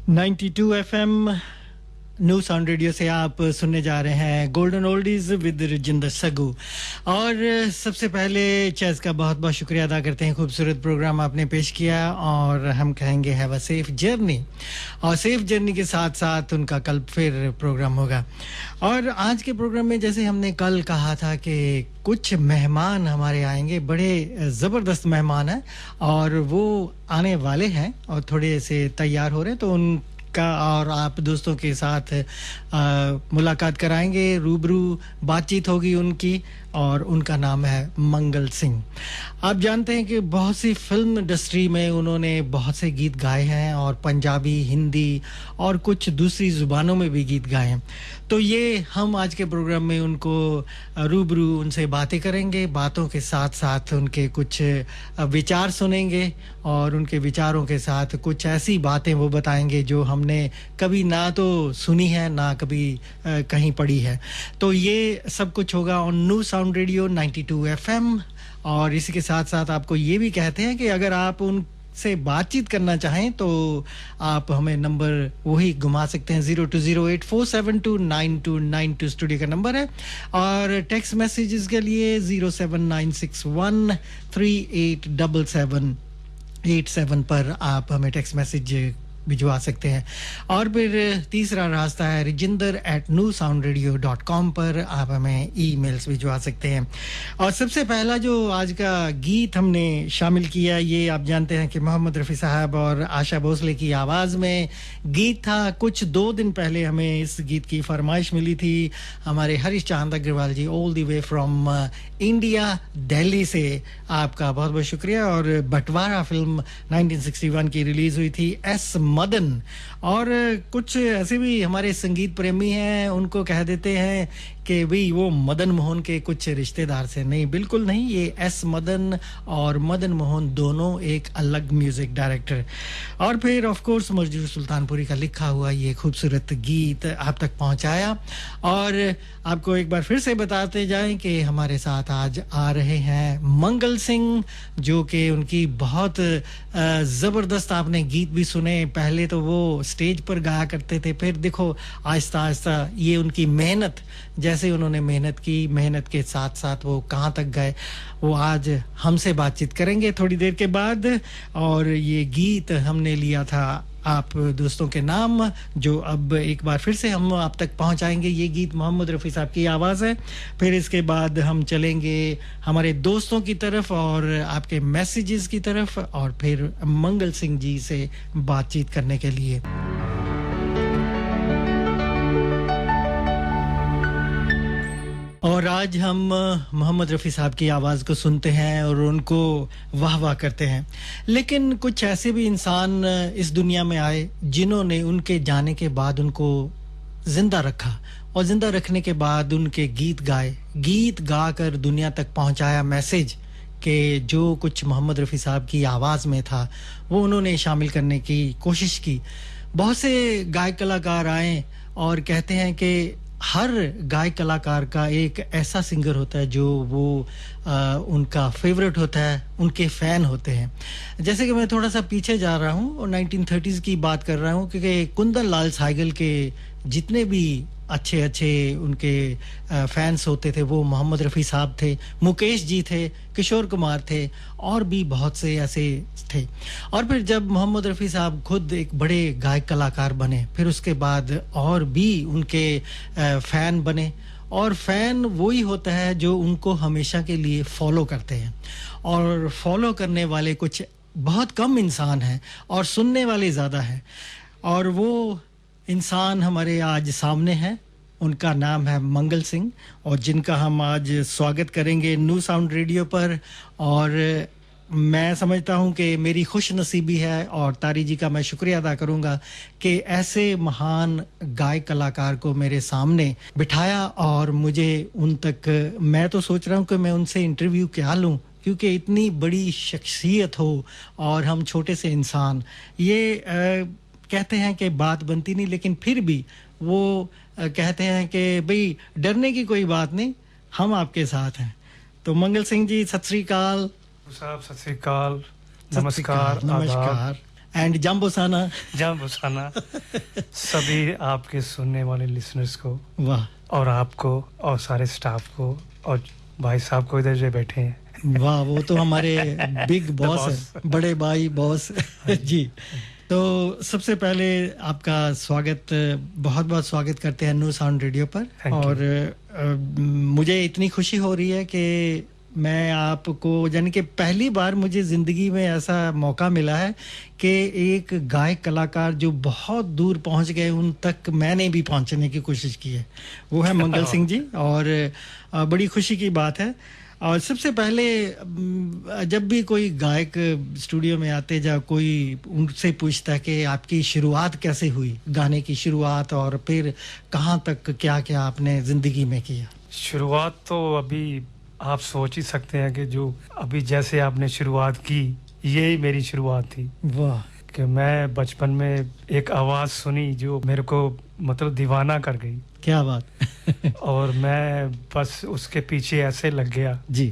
92 FM new sound radio से आप सुनने जा रहे हैं golden oldies with Rajinder Sagoo. और सबसे पहले चेस का बहुत बहुत शुक्रिया अदा करते हैं, खूबसूरत प्रोग्राम आपने पेश किया और हम कहेंगे हैव अ सेफ जर्नी। और सेफ जर्नी के साथ साथ उनका कल फिर प्रोग्राम होगा। और आज के प्रोग्राम में जैसे हमने कल कहा था कि कुछ मेहमान हमारे आएंगे, बड़े ज़बरदस्त मेहमान हैं और वो आने वाले हैं और थोड़े से तैयार हो रहे हैं, तो उन का और आप दोस्तों के साथ मुलाकात कराएंगे, रूबरू बातचीत होगी उनकी। और उनका नाम है मंगल सिंह। आप जानते हैं कि बहुत सी फिल्म इंडस्ट्री में उन्होंने बहुत से गीत गाए हैं और पंजाबी, हिंदी और कुछ दूसरी ज़ुबानों में भी गीत गाए हैं। तो ये हम आज के प्रोग्राम में उनको रूबरू उनसे बातें करेंगे, बातों के साथ साथ उनके कुछ विचार सुनेंगे और उनके विचारों के साथ कुछ ऐसी बातें वो बताएंगे जो हमने कभी ना तो सुनी है ना कभी कहीं पढ़ी है। तो ये सब कुछ होगा on new sound radio 92 FM. और इसी के साथ साथ आपको ये भी कहते हैं कि अगर आप उनसे बातचीत करना चाहें तो आप हमें नंबर वही घुमा सकते हैं, 020847299292 स्टूडियो का नंबर है। और टेक्स्ट मैसेजेस के लिए 07961387787 पर आप हमें टेक्स्ट मैसेज भिजवा सकते हैं। और फिर तीसरा रास्ता है rijinder@newsoundradio.com पर आप हमें ईमेल्स भिजवा सकते हैं। और सबसे पहला जो आज का गीत हमने शामिल किया, ये आप जानते हैं कि मोहम्मद रफ़ी साहब और आशा भोसले की आवाज़ में गीत था। कुछ 2 दिन पहले हमें इस गीत की फरमाइश मिली थी हमारे Harish Chand Agarwal ji, all the way from India, Delhi से। आपका बहुत बहुत शुक्रिया। और बंटवारा फिल्म 1961 की रिलीज़ हुई थी, एस मदन। और कुछ ऐसे भी हमारे संगीत प्रेमी हैं, उनको कह देते हैं कि भाई वो मदन मोहन के कुछ रिश्तेदार से। नहीं, बिल्कुल नहीं, ये एस मदन और मदन मोहन दोनों एक अलग म्यूजिक डायरेक्टर। और फिर ऑफ कोर्स मजरूर सुल्तानपुरी का लिखा हुआ ये खूबसूरत गीत आप तक पहुंचाया। और आपको एक बार फिर से बताते जाएं कि हमारे साथ आज आ रहे हैं मंगल सिंह, जो कि उनकी बहुत ज़बरदस्त आपने गीत भी सुने। पहले तो वो स्टेज पर गाया करते थे, फिर देखो आहिस्ता आहिस्ता ये उनकी मेहनत, जैसे उन्होंने मेहनत की, मेहनत के साथ साथ वो कहाँ तक गए, वो आज हमसे बातचीत करेंगे थोड़ी देर के बाद। और ये गीत हमने लिया था आप दोस्तों के नाम, जो अब एक बार फिर से हम आप तक पहुंचाएंगे। ये गीत मोहम्मद रफ़ी साहब की आवाज़ है। फिर इसके बाद हम चलेंगे हमारे दोस्तों की तरफ और आपके मैसेजेस की तरफ, और फिर मंगल सिंह जी से बातचीत करने के लिए। और आज हम मोहम्मद रफ़ी साहब की आवाज़ को सुनते हैं और उनको वाह वाह करते हैं। लेकिन कुछ ऐसे भी इंसान इस दुनिया में आए जिन्होंने उनके जाने के बाद उनको ज़िंदा रखा, और ज़िंदा रखने के बाद उनके गीत गाए, गीत गा कर दुनिया तक पहुंचाया मैसेज कि जो कुछ मोहम्मद रफ़ी साहब की आवाज़ में था वो उन्होंने शामिल करने की कोशिश की। बहुत से गायक कलाकार आए और कहते हैं कि हर गायक कलाकार का एक ऐसा सिंगर होता है जो वो उनका फेवरेट होता है, उनके फ़ैन होते हैं। जैसे कि मैं थोड़ा सा पीछे जा रहा हूँ और 1930s की बात कर रहा हूँ, क्योंकि कुंदन लाल साइगल के जितने भी अच्छे अच्छे उनके फैंस होते थे वो मोहम्मद रफ़ी साहब थे, मुकेश जी थे, किशोर कुमार थे और भी बहुत से ऐसे थे। और फिर जब मोहम्मद रफ़ी साहब खुद एक बड़े गायक कलाकार बने, फिर उसके बाद और भी उनके फ़ैन बने। और फ़ैन वही होता है जो उनको हमेशा के लिए फॉलो करते हैं, और फॉलो करने वाले कुछ बहुत कम इंसान हैं और सुनने वाले ज़्यादा हैं। और वो इंसान हमारे आज सामने हैं, उनका नाम है मंगल सिंह, और जिनका हम आज स्वागत करेंगे न्यू साउंड रेडियो पर। और मैं समझता हूं कि मेरी खुश नसीबी है और तारी जी का मैं शुक्रिया अदा करूंगा कि ऐसे महान गायक कलाकार को मेरे सामने बिठाया। और मुझे उन तक, मैं तो सोच रहा हूं कि मैं उनसे इंटरव्यू क्या लूं, क्योंकि इतनी बड़ी शख्सियत हो और हम छोटे से इंसान, ये कहते हैं कि बात बनती नहीं, लेकिन फिर भी वो कहते हैं कि भाई डरने की कोई बात नहीं, हम आपके साथ हैं। तो मंगल सिंह जी, सत श्री अकाल। साहब सत श्री अकाल, नमस्कार, नमस्कार। एंड जाम्बोसाना सभी आपके सुनने वाले लिसनर्स को, वाह, और आपको और सारे स्टाफ को और भाई साहब को इधर जो बैठे हैं, वाह, वो तो हमारे बिग बॉस है, बड़े भाई बॉस जी। तो सबसे पहले आपका स्वागत, बहुत बहुत स्वागत करते हैं न्यू साउंड रेडियो पर। और मुझे इतनी खुशी हो रही है कि मैं आपको, यानी कि पहली बार मुझे ज़िंदगी में ऐसा मौका मिला है कि एक गायक कलाकार जो बहुत दूर पहुंच गए उन तक मैंने भी पहुंचने की कोशिश की है, वो है मंगल सिंह जी। और बड़ी खुशी की बात है। और सबसे पहले जब भी कोई गायक स्टूडियो में आते, जब कोई उनसे पूछता है कि आपकी शुरुआत कैसे हुई, गाने की शुरुआत, और फिर कहाँ तक क्या क्या आपने ज़िंदगी में किया। शुरुआत तो अभी आप सोच ही सकते हैं कि जो अभी जैसे आपने शुरुआत की, यही मेरी शुरुआत थी। वाह। कि मैं बचपन में एक आवाज़ सुनी जो मेरे को मतलब दीवाना कर गई। क्या बात और मैं बस उसके पीछे ऐसे लग गया जी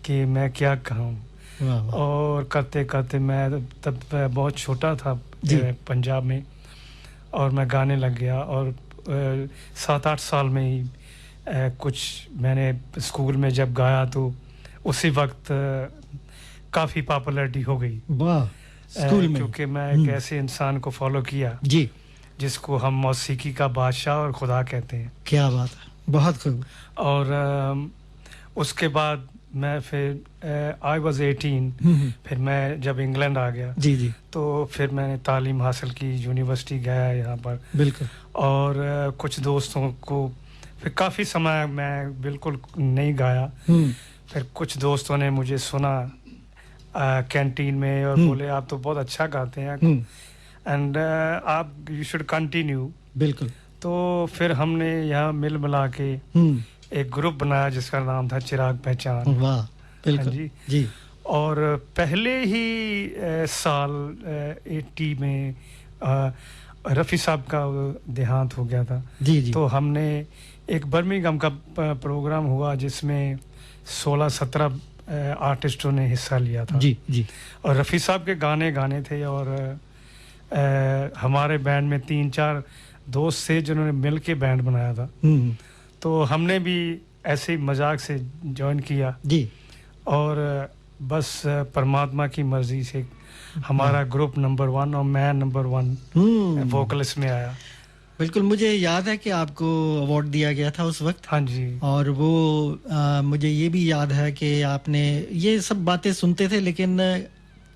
कि मैं क्या कहूँ। और करते करते मैं तब बहुत छोटा था पंजाब में, और मैं गाने लग गया। और 7-8 साल में ही कुछ मैंने स्कूल में जब गाया तो उसी वक्त काफ़ी पॉपुलैरिटी हो गई। वाह। स्कूल में, क्योंकि मैं एक ऐसे इंसान को फॉलो किया जी जिसको हम मौसीकी का बादशाह और खुदा कहते हैं। क्या बात है, बहुत खूब। और उसके बाद मैं फिर आई वाज 18, फिर मैं जब इंग्लैंड आ गया जी जी, तो फिर मैंने तालीम हासिल की, यूनिवर्सिटी गया यहाँ पर। बिल्कुल। और कुछ दोस्तों को फिर काफ़ी समय मैं बिल्कुल नहीं गाया। फिर कुछ दोस्तों ने मुझे सुना कैंटीन में और बोले आप तो बहुत अच्छा गाते हैं एंड आप यू शुड कंटिन्यू। बिल्कुल। तो फिर हमने यहाँ मिल मिला के एक ग्रुप बनाया जिसका नाम था चिराग पहचान। वाह, बिल्कुल जी जी। और पहले ही साल 80 में रफ़ी साहब का देहांत हो गया था। जी जी। तो हमने एक बर्मिंघम का प्रोग्राम हुआ जिसमें 16-17 आर्टिस्टों ने हिस्सा लिया था। जी जी। और रफ़ी साहब के गाने थे। और हमारे बैंड में 3-4 दोस्त थे जिन्होंने मिल के बैंड बनाया था। तो हमने भी ऐसे ही मजाक से ज्वाइन किया जी। और बस परमात्मा की मर्जी से हमारा ग्रुप नंबर 1 और मैं नंबर 1 वोकलिस्ट में आया। बिल्कुल, मुझे याद है कि आपको अवार्ड दिया गया था उस वक्त। हाँ जी। और वो मुझे ये भी याद है कि आपने ये सब बातें सुनते थे लेकिन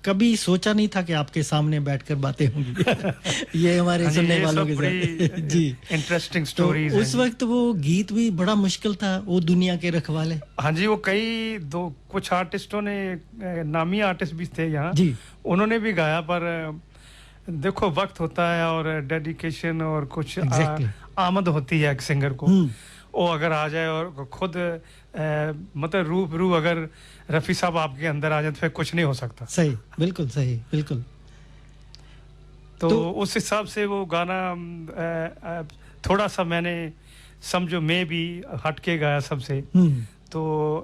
कभी सोचा नहीं था कि आपके सामने बैठकर बातें होंगी। ये हमारे सुनने वालों के साथ जी इंटरेस्टिंग स्टोरीज हैं। उस वक्त वो गीत भी बड़ा मुश्किल था, वो दुनिया के रखवाले। हाँ जी, वो कुछ आर्टिस्टों ने, नामी आर्टिस्ट भी थे यहाँ जी, उन्होंने भी गाया। पर देखो वक्त होता है और डेडिकेशन और कुछ आमद होती है एक सिंगर को। वो अगर आ जाए और खुद मतलब रूबरू अगर रफ़ी साहब आपके अंदर आ जाए तो फिर कुछ नहीं हो सकता। सही, बिल्कुल सही, बिल्कुल। तो उस हिसाब से वो गाना थोड़ा सा मैंने समझो मैं भी हटके गाया सबसे। तो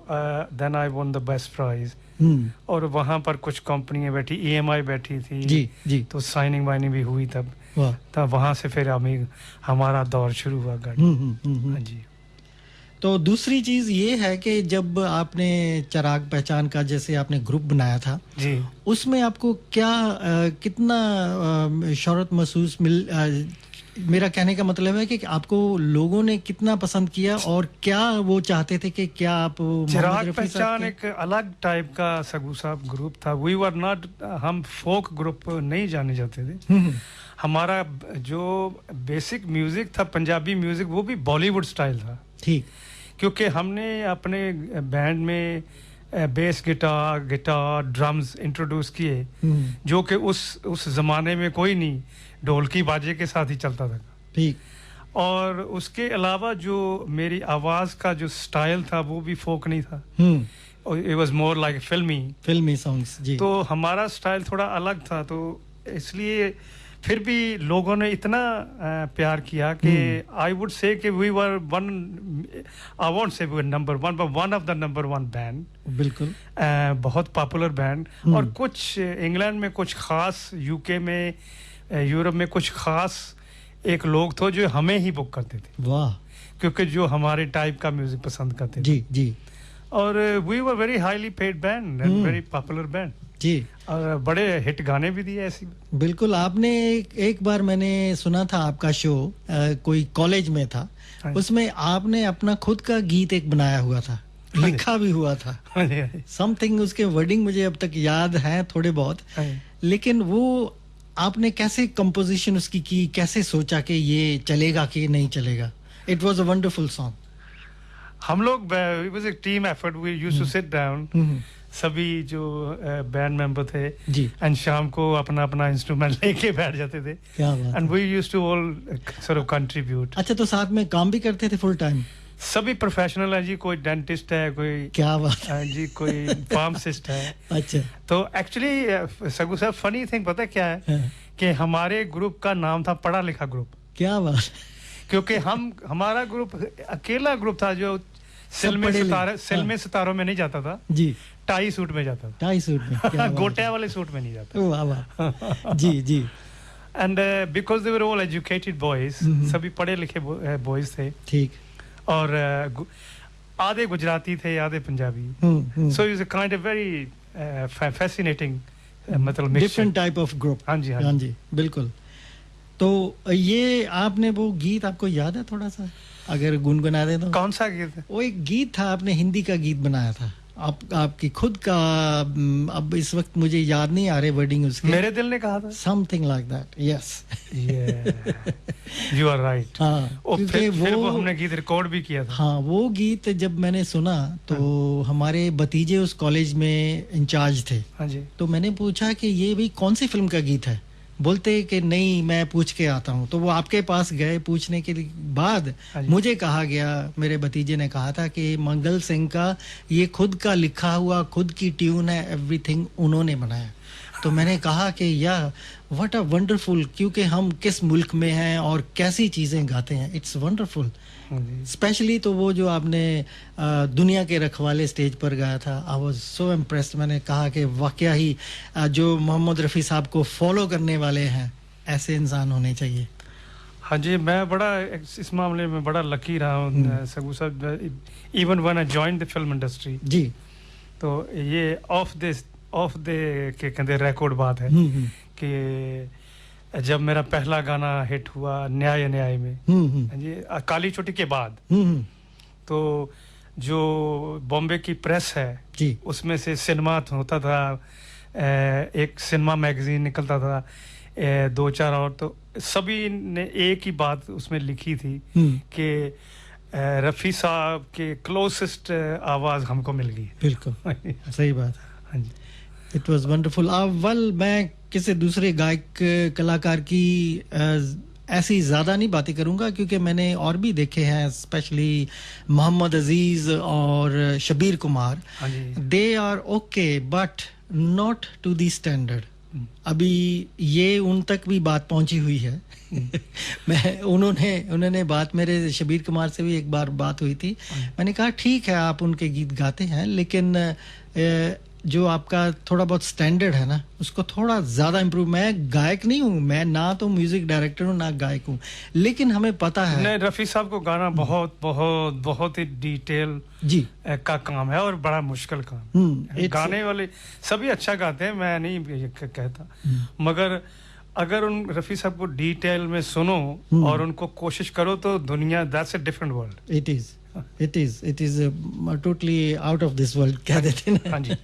then I won the best prize. और वहाँ पर कुछ कंपनियां बैठी, EMI बैठी थी जी जी। तो साइनिंग वाइनिंग भी हुई तब वहाँ से फिर हमारा दौर शुरू हुआ गाड़ी। हाँ जी। तो दूसरी चीज ये है कि जब आपने चिराग पहचान का जैसे आपने ग्रुप बनाया था जी, उसमें आपको क्या कितना शोहरत महसूस मेरा कहने का मतलब है कि आपको लोगों ने कितना पसंद किया और क्या वो चाहते थे कि क्या आप चिराग पहचान एक अलग टाइप का सगू साहब ग्रुप था। वी वर नॉट, हम फोक ग्रुप नहीं जाने जाते थे। हमारा जो बेसिक म्यूजिक था पंजाबी म्यूजिक, वो भी बॉलीवुड स्टाइल था। ठीक। क्योंकि हमने अपने बैंड में बेस गिटार ड्रम्स इंट्रोड्यूस किए जो कि उस जमाने में कोई नहीं, ढोलकी बाजे के साथ ही चलता था। ठीक। और उसके अलावा जो मेरी आवाज का जो स्टाइल था वो भी फोक नहीं था। इट वाज मोर लाइक फिल्मी सॉन्ग्स जी। तो हमारा स्टाइल थोड़ा अलग था। तो इसलिए फिर भी लोगों ने इतना प्यार किया कि आई वुड से कि we were one, I won't say we were number one, but one of the number one band. बिल्कुल। बहुत पॉपुलर बैंड। और कुछ इंग्लैंड में कुछ खास, यूके में, यूरोप में कुछ खास एक लोग थे जो हमें ही बुक करते थे। वाह। क्योंकि जो हमारे टाइप का म्यूजिक पसंद करते थे। जी जी। और we were very highly paid band and very popular band जी। और बड़े हिट गाने भी दिए ऐसी। बिल्कुल। आपने एक बार मैंने सुना था आपका शो कोई कॉलेज में था, उसमें आपने अपना खुद का गीत एक बनाया हुआ था, लिखा भी हुआ था समथिंग, उसके वर्डिंग मुझे अब तक याद है थोड़े बहुत, लेकिन वो आपने कैसे कंपोजिशन उसकी की, कैसे सोचा कि ये चलेगा कि नहीं चलेगा? It was a wonderful song. हम लोग, it was a team effort, we used to sit down, सभी जो बैंड मेंबर थे जी, एंड शाम को अपना अपना इंस्ट्रूमेंट लेके बैठ जाते थे। क्या बात। And we used to all sort of contribute. अच्छा, तो साथ में काम भी करते थे फुल टाइम? सभी प्रोफेशनल है जी, कोई डेंटिस्ट है, कोई क्या बात जी, कोई फार्मासिस्ट है। अच्छा। तो एक्चुअली सगू साहब, फनी थिंग पता क्या है कि हमारे ग्रुप का नाम था पढ़ा लिखा ग्रुप। क्या बात। क्योंकि हमारा ग्रुप अकेला ग्रुप था जो सिल में सितारों में नहीं जाता था जी, टाई सूट में जाता था। टाई सूट में गोटिया वाले सूट में नहीं जाता। वाह वाह। जी जी। And because they were all educated boys, सभी पढ़े लिखे बॉयज थे। ठीक। और आधे गुजराती थे, आधे Punjabi. So is a kind of very fascinating, मतलब डिफरेंट टाइप ऑफ ग्रुप। हाँ जी, हाँ जी, बिल्कुल। तो ये आपने वो गीत आपको याद है थोड़ा सा, अगर गुनगुना दे तो? कौन सा गीत है? वो एक गीत था, आपने हिंदी का गीत बनाया था, आपकी खुद का, अब इस वक्त मुझे याद नहीं आ रहे वर्डिंग उसके। मेरे दिल ने कहा था, something like that. Yes, you are right. हाँ, फिर वो हमने गीत रिकॉर्ड भी किया था। हाँ, वो गीत जब मैंने सुना तो हमारे भतीजे उस कॉलेज में इंचार्ज थे। हाँ जी। तो मैंने पूछा कि ये भी कौन सी फिल्म का गीत है? बोलते कि नहीं, मैं पूछ के आता हूँ। तो वो आपके पास गए, पूछने के बाद मुझे कहा गया, मेरे भतीजे ने कहा था कि मंगल सिंह का ये खुद का लिखा हुआ, खुद की ट्यून है, एवरीथिंग उन्होंने बनाया। तो मैंने कहा कि यार व्हाट अ वंडरफुल, क्योंकि हम किस मुल्क में हैं और कैसी चीज़ें गाते हैं, इट्स वंडरफुल। स्पेशली तो वो जो आपने दुनिया के रखवाले स्टेज पर गाया था, आई वाज सो इम्प्रेस्ड। मैंने कहा कि वाकया ही जो मोहम्मद रफ़ी साहब को फॉलो करने वाले हैं, ऐसे इंसान होने चाहिए। हाँ जी, मैं बड़ा इस मामले में बड़ा लकी रहा हूँ सगू साहब। Even when I joined the film industry जी, तो ये ऑफ द के कहते रिकॉर्ड बात है कि जब मेरा पहला गाना हिट हुआ न्याय न्याय में, जी, काली चोटी के बाद, तो जो बॉम्बे की प्रेस है जी, उसमें से सिनेमा होता था, एक सिनेमा मैगजीन निकलता था, 2-4 और, तो सभी ने एक ही बात उसमें लिखी थी कि रफ़ी साहब के क्लोजेस्ट आवाज़ हमको मिल गई। बिल्कुल सही बात है। हाँ जी, इट वाज वंडरफुल। अव्वल मैं किसी दूसरे गायक कलाकार की ऐसी ज़्यादा नहीं बातें करूंगा, क्योंकि मैंने और भी देखे हैं, स्पेशली मोहम्मद अजीज़ और Shabbir Kumar. They are okay but not to the standard. अभी ये उन तक भी बात पहुंची हुई है। मैं उन्होंने बात, मेरे शबीर कुमार से भी एक बार बात हुई थी। मैंने कहा ठीक है, आप उनके गीत गाते हैं, लेकिन जो आपका थोड़ा बहुत स्टैंडर्ड है ना, उसको थोड़ा ज़्यादा इम्प्रूव। मैं गायक नहीं हूँ, मैं ना तो म्यूजिक डायरेक्टर हूँ ना गायक हूँ, लेकिन हमें पता है। नहीं, रफ़ी साहब को गाना बहुत बहुत बहुत ही डिटेल जी का काम है और बड़ा मुश्किल काम। गाने वाले सभी अच्छा गाते हैं, मैं नहीं कहता, मगर अगर उन रफ़ी साहब को डिटेल में सुनो और उनको कोशिश करो तो दुनिया, that's a different world. It is totally out of this world, कह देते हैं ना। हाँ जी।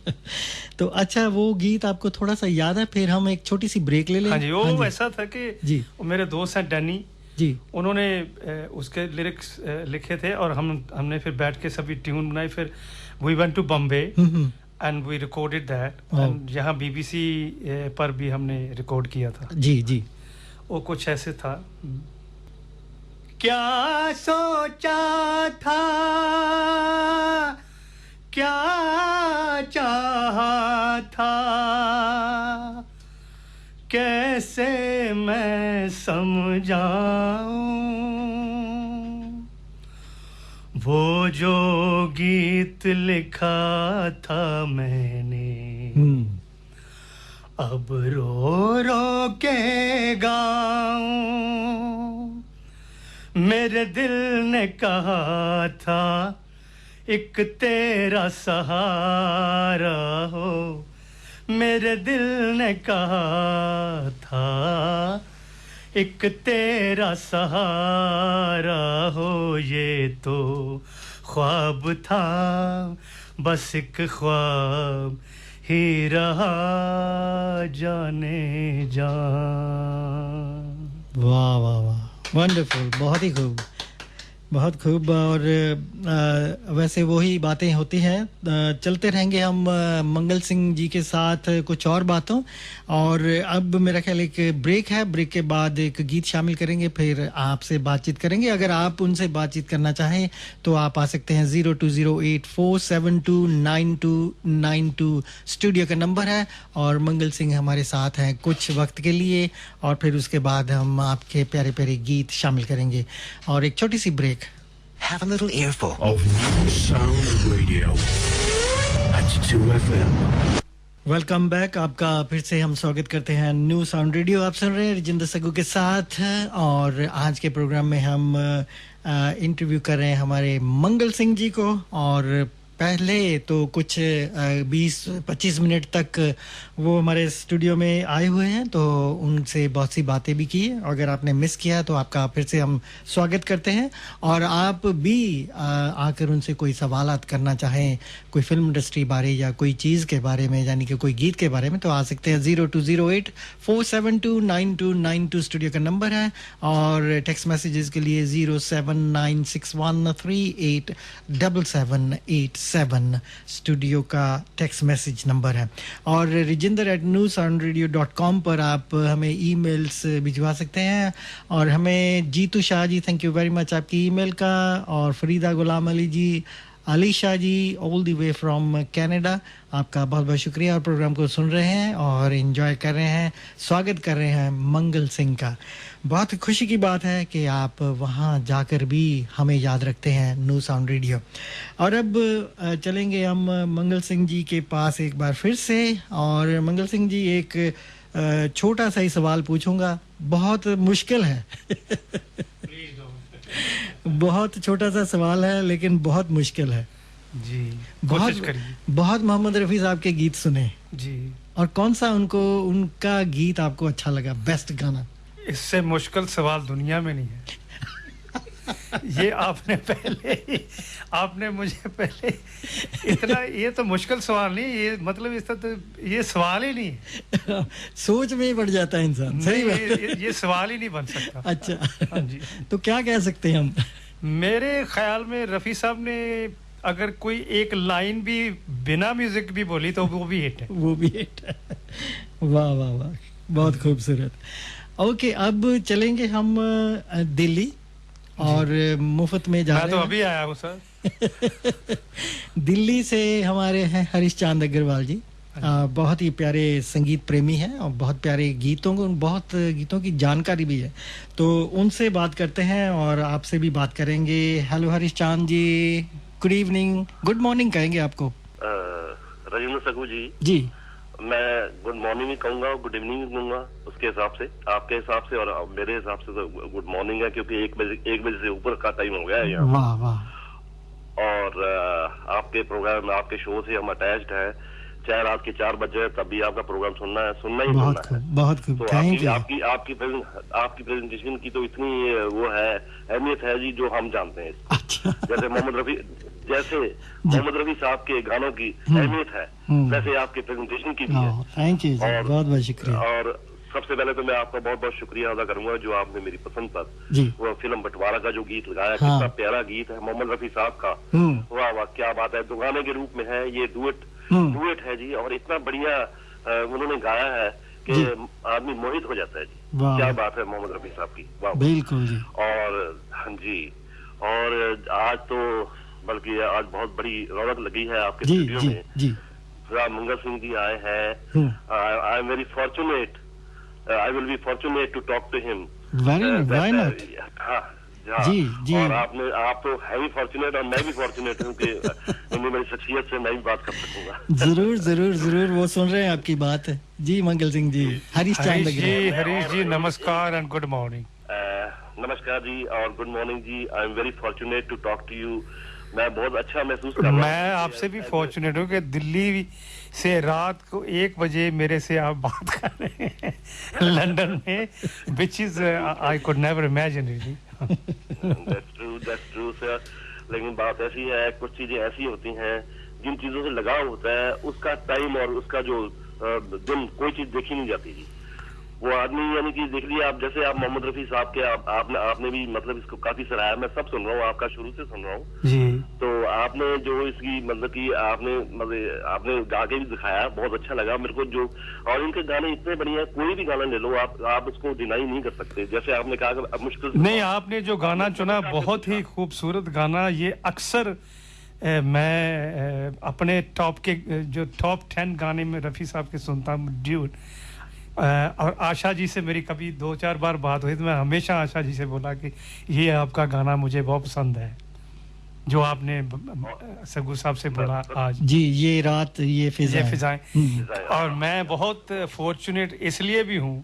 तो अच्छा, वो गीत आपको थोड़ा सा याद है? फिर हम एक छोटी सी ब्रेक ले लें। हाँ जी, वो ऐसा था कि जी, मेरे दोस्त हैं डैनी जी, उन्होंने उसके लिरिक्स लिखे थे और हमने फिर बैठ के सभी ट्यून बनाई। फिर we went to Bombay and we recorded that, and यहाँ BBC पर भी हमने रिकॉर्ड किया था। जी जी। वो कुछ ऐसे था, क्या सोचा था, क्या चाहा था, कैसे कैसे मैं समझाऊं वो जो गीत लिखा था मैंने अब रो रो के गाऊं मेरे दिल ने कहा था एक तेरा सहारा हो मेरे दिल ने कहा था एक तेरा सहारा हो ये तो ख्वाब था बस एक ख्वाब ही रहा जाने जा वाह वाह वाह वंडरफुल बहुत ही खूब बहुत खूब और वैसे वही बातें होती हैं चलते रहेंगे हम मंगल सिंह जी के साथ कुछ और बातों और अब मेरा ख्याल एक ब्रेक है ब्रेक के बाद एक गीत शामिल करेंगे फिर आपसे बातचीत करेंगे अगर आप उनसे बातचीत करना चाहें तो आप आ सकते हैं 020847299292 स्टूडियो का नंबर है और मंगल सिंह हमारे साथ हैं कुछ वक्त के लिए और फिर उसके बाद हम आपके प्यारे प्यारे गीत शामिल करेंगे और एक छोटी सी break Have a little earful of New Sound Radio. 92 FM. Welcome back आपका फिर से हम स्वागत करते हैं न्यू साउंड रेडियो आप सुन रहे हैं रजिंदर सगू के साथ और आज के प्रोग्राम में हम इंटरव्यू कर रहे हैं हमारे मंगल सिंह जी को और पहले तो कुछ 20-25 मिनट तक वो हमारे स्टूडियो में आए हुए हैं तो उनसे बहुत सी बातें भी की अगर आपने मिस किया तो आपका फिर से हम स्वागत करते हैं और आप भी आकर उनसे कोई सवालात करना चाहें कोई फिल्म इंडस्ट्री बारे या कोई चीज़ के बारे में यानी कि कोई गीत के बारे में तो आ सकते हैं 020847299292 स्टूडियो का नंबर है और टेक्स्ट मैसेजेस के लिए 07961387787 स्टूडियो का टेक्स्ट मैसेज नंबर है और rijinder@newsoundradio.com पर आप हमें ईमेल्स भिजवा सकते हैं और हमें Jitu Shah ji thank you very much आपकी ईमेल का और Farida Ghulam Ali ji Alisha ji all the way from Canada आपका बहुत बहुत शुक्रिया और प्रोग्राम को सुन रहे हैं और एंजॉय कर रहे हैं स्वागत कर रहे हैं मंगल सिंह का बहुत खुशी की बात है कि आप वहां जाकर भी हमें याद रखते हैं न्यू साउंड रेडियो और अब चलेंगे हम मंगल सिंह जी के पास एक बार फिर से और मंगल सिंह जी एक छोटा सा ही सवाल पूछूंगा बहुत मुश्किल है बहुत छोटा सा सवाल है लेकिन बहुत मुश्किल है जी कोशिश करिए बहुत मोहम्मद रफी साहब के गीत सुने जी और कौन सा उनका गीत आपको अच्छा लगा बेस्ट गाना इससे मुश्किल सवाल दुनिया में नहीं है ये आपने मुझे पहले इतना ये तो मुश्किल सवाल नहीं ये मतलब इसका तो ये सवाल ही नहीं है सोच में ही पड़ जाता है इंसान सही बात ये सवाल ही नहीं बन सकता अच्छा हाँ जी तो क्या कह सकते हैं हम मेरे ख्याल में रफी साहब ने अगर कोई एक लाइन भी बिना म्यूजिक भी बोली तो वो भी हिट है वाह वाह वाह बहुत खूबसूरत ओके अब चलेंगे हम दिल्ली और मुफ्त में जा रहे हैं मैं तो अभी आया हूँ सर दिल्ली से हमारे हैं हरीश चांद अग्रवाल जी बहुत ही प्यारे संगीत प्रेमी हैं और बहुत प्यारे बहुत गीतों की जानकारी भी है तो उनसे बात करते हैं और आपसे भी बात करेंगे हेलो हरीश चांद जी गुड इवनिंग गुड मॉर्निंग कहेंगे आपको राजेंद्र सगू जी मैं गुड मॉर्निंग भी कहूंगा और गुड इवनिंग भी कहूंगा उसके हिसाब से आपके हिसाब से और मेरे हिसाब से तो गुड मॉर्निंग है क्योंकि 1 बजे से ऊपर का टाइम हो गया है यहाँ वाह वाह और आपके प्रोग्राम आपके शो से हम अटैच्ड हैं चाहे रात के 4 बजे तब भी आपका प्रोग्राम सुनना ही सुनना है बहुत खूब तो आपकी प्रेजेंटेशन की तो इतनी वो है अहमियत है जी जो हम जानते हैं अच्छा जैसे मोहम्मद रफी साहब के गानों की अहमियत है वैसे आपके प्रेजेंटेशन की भी है थैंक यू बहुत बहुत शुक्रिया और सबसे पहले तो मैं आपका बहुत बहुत शुक्रिया अदा करूंगा जो आपने मेरी पसंद पर वो फिल्म बंटवारा का जो गीत लगाया कितना प्यारा गीत है मोहम्मद रफी साहब का वाह वाह क्या बात है दुगाने के रूप में है ये डुएट है जी और इतना बढ़िया उन्होंने गाया है कि आदमी मोहित हो जाता है जी क्या बात है मोहम्मद रफी साहब की वाह बिल्कुल जी और हाँ जी और आज तो बल्कि आज बहुत बड़ी रौनक लगी है आपके स्टूडियो में जी मंगल सिंह जी आए हैं आई am very fortunate I will be fortunate to talk to him. Why not? हाँ जी जी। और आप तो है भी फॉर्चुनेट और मैं भी फॉर्चुनेट हूँ कि इतनी बड़ी शख्सियत से मैं भी बात कर सकूंगा। जरूर जरूर जरूर, वो सुन रहे हैं आपकी बात जी। मंगल सिंह जी, हरीश जी नमस्कार एंड गुड मॉर्निंग। नमस्कार जी और गुड मॉर्निंग जी। I am very fortunate to talk to you. मैं बहुत अच्छा महसूस कर रहा हूँ। मैं आपसे भी फॉर्चुनेट हूँ कि दिल्ली से रात को 1 बजे मेरे से आप बात कर रहे हैं लंदन में, which is I could never imagine really. That's true sir। लेकिन बात ऐसी है, कुछ चीजें ऐसी होती हैं जिन चीजों से लगाव होता है, उसका टाइम और उसका जो दिन कोई चीज देखी नहीं जाती जी। वो आदमी यानी कि देख लिया आप, जैसे आप मोहम्मद रफी साहब के आपने भी मतलब इसको काफी सराहा। मैं सब सुन रहा हूँ, आपका शुरू से सुन रहा हूँ जी। तो आपने जो इसकी मतलब कि आपने गा के भी दिखाया, बहुत अच्छा लगा मेरे को। जो और इनके गाने इतने बढ़िया, कोई भी गाना ले लो आप उसको डिनाई नहीं कर सकते। जैसे आपने कहा मुश्किल नहीं, आपने जो गाना चुना बहुत ही खूबसूरत गाना। ये अक्सर मैं अपने जो टॉप 10 गाने में रफी साहब के सुनता हूँ ड्यूट। और आशा जी से मेरी कभी 2-4 बार बात हुई तो मैं हमेशा आशा जी से बोला कि ये आपका गाना मुझे बहुत पसंद है, जो आपने सगू साहब से बोला आज जी। ये रात ये फिजाएं। और मैं बहुत फॉर्चुनेट इसलिए भी हूँ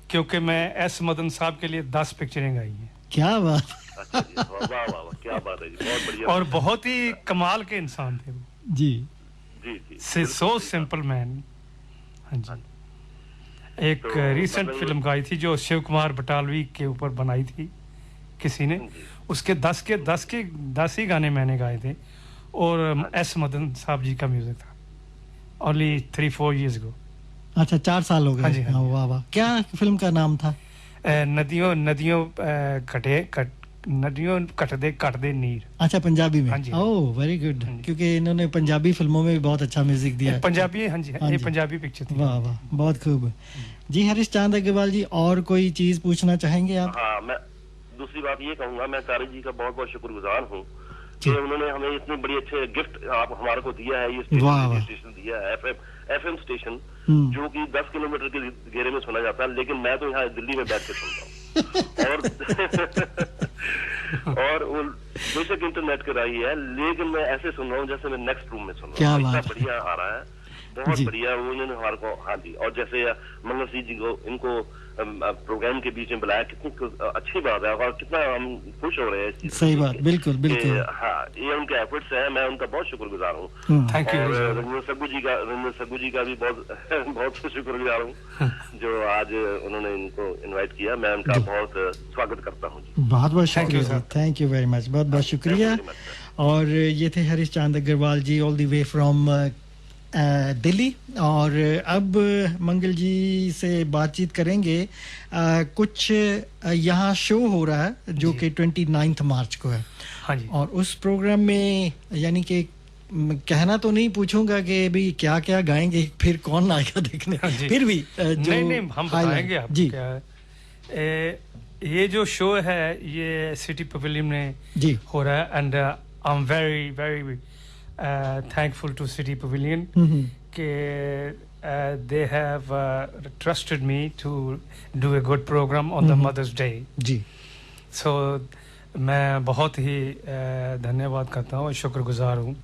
क्योंकि मैं एस मदन साहब के लिए 10 पिक्चरें गाई हैं। क्या बात, क्या बात है जी, बहुत बढ़िया। और बहुत ही कमाल के इंसान थे वो जी जी। So simple man. हाँ जी। एक रीसेंट फिल्म गाई थी जो शिव कुमार बटालवी के ऊपर बनाई थी किसी ने, उसके 10 ही गाने मैंने गाए थे और एस मदन साहब जी का म्यूजिक था। Only 3-4 years ago। अच्छा, 4 साल हो गए। हाँ जी, हाँ जी। वाह वाह। क्या फिल्म का नाम था? नदियों कटदे नीर। अच्छा, पंजाबी में। हाँ जी। ओह वेरी गुड, क्योंकि इन्होंने पंजाबी फिल्मों में भी बहुत अच्छा म्यूजिक दिया है। पंजाबी, हाँ जी, ये पंजाबी पिक्चर थी। वाह वाह, बहुत खूब जी। हरीश चांद अग्रवाल जी, और कोई चीज पूछना चाहेंगे आप? हाँ, मैं दूसरी बात ये कहूंगा, मैं कारी जी का बहुत बहुत शुक्रगुजार हूँ कि उन्होंने हमें इतने बड़ी अच्छे गिफ्ट आप हमारे को दिया है। ये स्टेशन दिया है, FM स्टेशन, जो कि 10 किलोमीटर के घेरे में सुना जाता है, लेकिन मैं तो यहाँ दिल्ली में बैठ के सुनता हूँ। और वो बेशक इंटरनेट की रही है, लेकिन मैं ऐसे सुन रहा हूँ जैसे मैं नेक्स्ट रूम में सुन रहा हूँ। इतना बढ़िया आ रहा है, बहुत बढ़िया। उन्होंने हमारे को, हाँ जी, और जैसे मंगल सिंह जी को, इनको प्रोग्राम के बीच में बुलाया, कितनी अच्छी बात है और कितना हम खुश हो रहे हैं। सही बात, बिल्कुल बिल्कुल। हाँ, ये उनके एफर्ट्स हैं, मैं उनका बहुत शुक्रगुजार हूँ। Thank you. रंजन सग्गू जी का भी बहुत शुक्रगुजार हूँ जो आज उन्होंने इनको इनवाइट किया। मैं उनका बहुत स्वागत करता हूँ। बहुत बहुत शुक्रिया, थैंक यू वेरी मच, बहुत बहुत शुक्रिया। और ये थे Harish Chand Agarwal ji, all the way from Delhi. और अब मंगल जी से बातचीत करेंगे। कुछ यहाँ शो हो रहा है जो कि 29 मार्च को है। हाँ जी। और उस प्रोग्राम में यानी कि कहना तो नहीं पूछूंगा कि भी क्या क्या गाएंगे, फिर कौन आएगा देखने। हाँ फिर भी जो नहीं हम बताएंगे आपको जी। क्या है ये जो शो है, ये सिटी पवेलियन में जी हो रहा है। And I am very very thankful to City Pavilion they have trusted me to do a good program on the Mother's Day जी। so मैं बहुत ही धन्यवाद करता हूँ, शुक्रगुजार हूँ।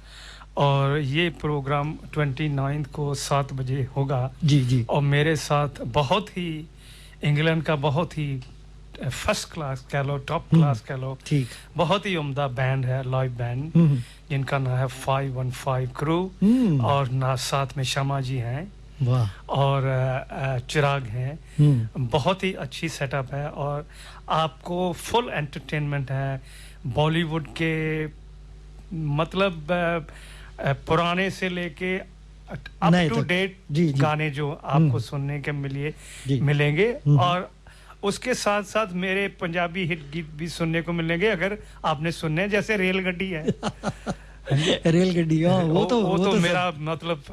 और ये प्रोग्राम 29 को 7 बजे होगा जी जी। और मेरे साथ बहुत ही इंग्लैंड का बहुत ही फर्स्ट क्लास कह लो, टॉप क्लास कह लो, ठीक, बहुत ही उम्दा बैंड है, लाइव बैंड, जिनका नाम है 515 क्रू। और ना साथ में शमा जी हैं, वाह, और चिराग हैं। बहुत ही अच्छी सेटअप है और आपको फुल एंटरटेनमेंट है। बॉलीवुड के मतलब पुराने से लेके अप टू डेट गाने जो आपको सुनने के मिलेंगे और उसके साथ साथ मेरे पंजाबी हिट गीत भी सुनने को मिलेंगे अगर आपने सुनने, जैसे रेलगड्डी है। रेलगड्डी, वो तो मेरा मतलब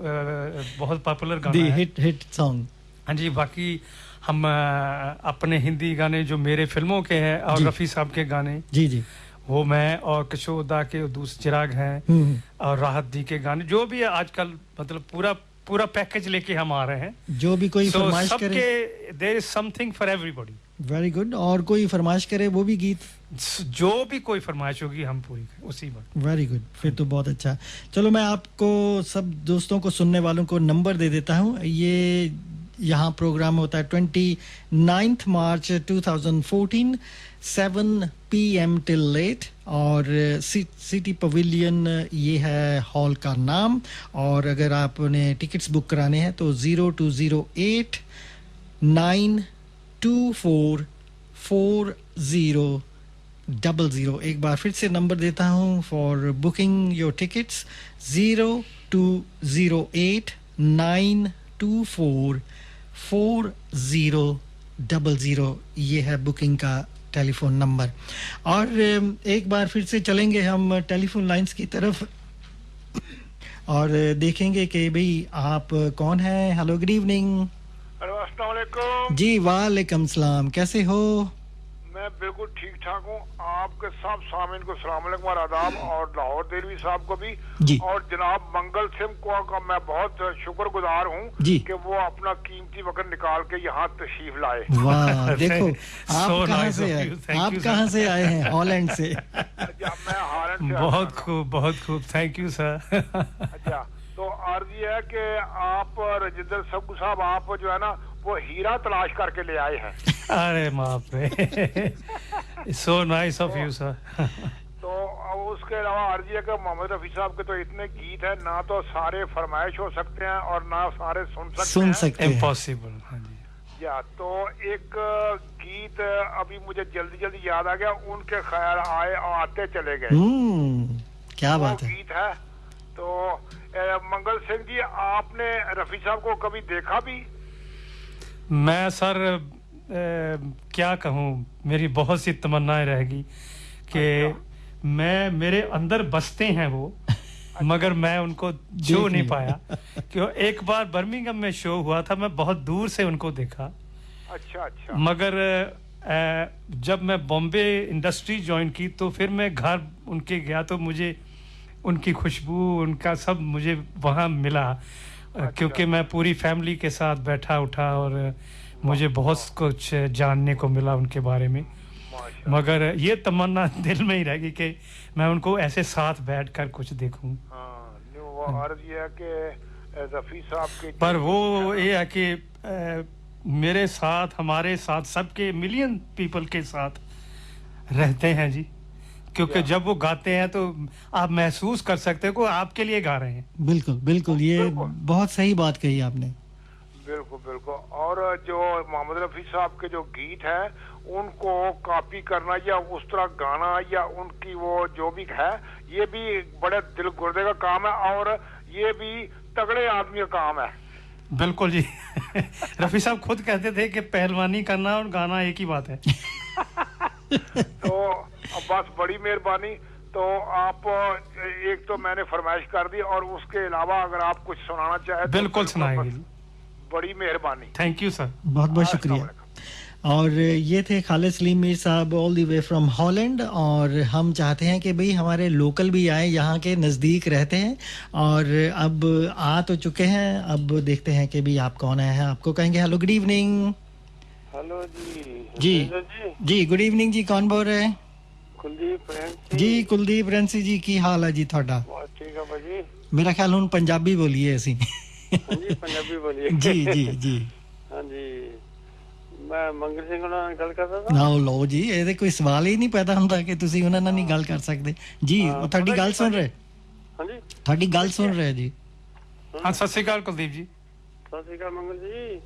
बहुत पॉपुलर गाना है, हिट सॉन्ग। हाँ जी। बाकी हम अपने हिंदी गाने जो मेरे फिल्मों के हैं और रफी साहब के गाने जी जी, वो मैं और किशोर दा के दूसरे चिराग हैं और राहत दी के गाने जो भी है आजकल, मतलब पूरा पूरा पैकेज लेके हम आ रहे हैं जो भी कोई फरमाइश करे there is something for everybody very good और कोई फरमाइश करे वो भी गीत जो भी कोई फरमाइश होगी हम पूरी उसी वक्त वेरी गुड फिर तो बहुत अच्छा चलो मैं आपको सब दोस्तों को सुनने वालों को नंबर दे देता हूं ये यहाँ प्रोग्राम होता है 29th March 2014 7 PM till late और सिटी पवेलियन ये है हॉल का नाम और अगर आपने टिकट्स बुक कराने हैं तो 0208 924 4000 एक बार फिर से नंबर देता हूं फॉर बुकिंग योर टिकट्स 0208 924 4000 ये है बुकिंग का टेलीफोन नंबर और एक बार फिर से चलेंगे हम टेलीफोन लाइंस की तरफ और देखेंगे कि भाई आप कौन है हेलो गुड इवनिंग हेलो अस्सलाम वालेकुम जी वालेकुम सलाम कैसे हो मैं बिल्कुल ठीक ठाक हूँ आपके सब सामीन को सलाम अलैकुम और आदाब और लाहौर देलवी साहब को भी जी। और जनाब मंगल सिंह को मैं बहुत शुक्रगुजार हूँ कि वो अपना कीमती वक्त निकाल के यहाँ तशरीफ लाए वाह देखो आप कहाँ से आए आप कहाँ से आए हैं हॉलैंड से मैं हॉलैंड से बहुत खूब थैंक यू सर अच्छा तो अर्ज ये है कि आप रजिंदर सब्बू साहब आप जो है ना वो हीरा तलाश करके ले आए हैं अरे बाप रे so nice of you sir तो उसके अलावा अर्ज है कि मोहम्मद रफी साहब के तो इतने गीत हैं ना तो सारे फरमाइश हो सकते हैं और ना सारे सुन सकते हैं इम्पॉसिबल हाँ जी या तो एक गीत अभी मुझे जल्दी जल्दी याद आ गया उनके ख्याल आए और आते चले गए क्या बात है गीत है तो मंगल सिंह जी आपने रफी साहब को कभी देखा भी मैं सर क्या कहूँ मेरी बहुत सी तमन्नाएं रहेगी कि मैं मेरे अंदर बसते हैं वो मगर मैं उनको छू नहीं पाया क्यों एक बार बर्मिंघम में शो हुआ था मैं बहुत दूर से उनको देखा अच्छा मगर जब मैं बॉम्बे इंडस्ट्री ज्वाइन की तो फिर मैं घर उनके गया तो मुझे उनकी खुशबू उनका सब मुझे वहाँ मिला क्योंकि मैं पूरी फैमिली के साथ बैठा उठा और मुझे बहुत कुछ जानने को मिला उनके बारे में मगर ये तमन्ना दिल में ही रहेगी कि मैं उनको ऐसे साथ बैठकर कुछ देखूं वो अर्ज ये है कि रफी साहब के पर वो ये है कि मेरे साथ हमारे साथ सबके मिलियन पीपल के साथ रहते हैं जी क्योंकि जब वो गाते हैं तो आप महसूस कर सकते हो कि आपके लिए गा रहे हैं बिल्कुल ये बहुत सही बात कही आपने बिल्कुल और जो मोहम्मद रफी साहब के जो गीत हैं उनको कॉपी करना या उस तरह गाना या उनकी वो जो भी है ये भी बड़े दिल गुर्दे का काम है और ये भी तगड़े आदमी का काम है बिल्कुल जी रफी साहब खुद कहते थे कि पहलवानी करना और गाना एक ही बात है तो बस बड़ी मेहरबानी तो आप एक तो मैंने फरमाइश कर दी और उसके अलावा अगर आप कुछ सुनाना चाहे बिल्कुल सुनाएंगे बड़ी मेहरबानी थैंक यू सर बहुत शुक्रिया और ये थे खालिद सलीम मीर साहब all the way from Holland और हम चाहते हैं कि भाई हमारे लोकल भी आए यहाँ के नज़दीक रहते हैं और अब आ तो चुके हैं अब देखते हैं कि भाई आप कौन आए हैं आपको कहेंगे हेलो गुड इवनिंग हेलो जी गुड इवनिंग जी कौन बोल रहे हैं कुलदीप रेंसी जी की हाल है जी थोड़ा ठीक है भाजी मेरा ख्याल हुन पंजाबी बोलिए ਅਸੀਂ जी पंजाबी बोलिए जी हाँ जी मैं मंगल ਸਿੰਘ ਨਾਲ ਗੱਲ ਕਰਦਾ ਹਾਂ ਨਾ ਲਓ ਜੀ ਇਹਦੇ ਕੋਈ ਸਵਾਲ ਹੀ ਨਹੀਂ ਪੈਦਾ ਹੁੰਦਾ ਕਿ ਤੁਸੀਂ ਉਹਨਾਂ ਨਾਲ ਨਹੀਂ ਗੱਲ ਕਰ ਸਕਦੇ ਜੀ ਉਹ ਤੁਹਾਡੀ ਗੱਲ ਸੁਣ ਰਹੇ ਹਾਂਜੀ ਤੁਹਾਡੀ ਗੱਲ ਸੁਣ ਰਹੇ ਜੀ ਹਾਂ ਸਤਿ ਸ਼੍ਰੀ ਅਕਾਲ ਕੁਲਦੀਪ ਜੀ ਸਤਿ ਸ਼੍ਰੀ ਅਕਾਲ ਮੰਗਲ ਜੀ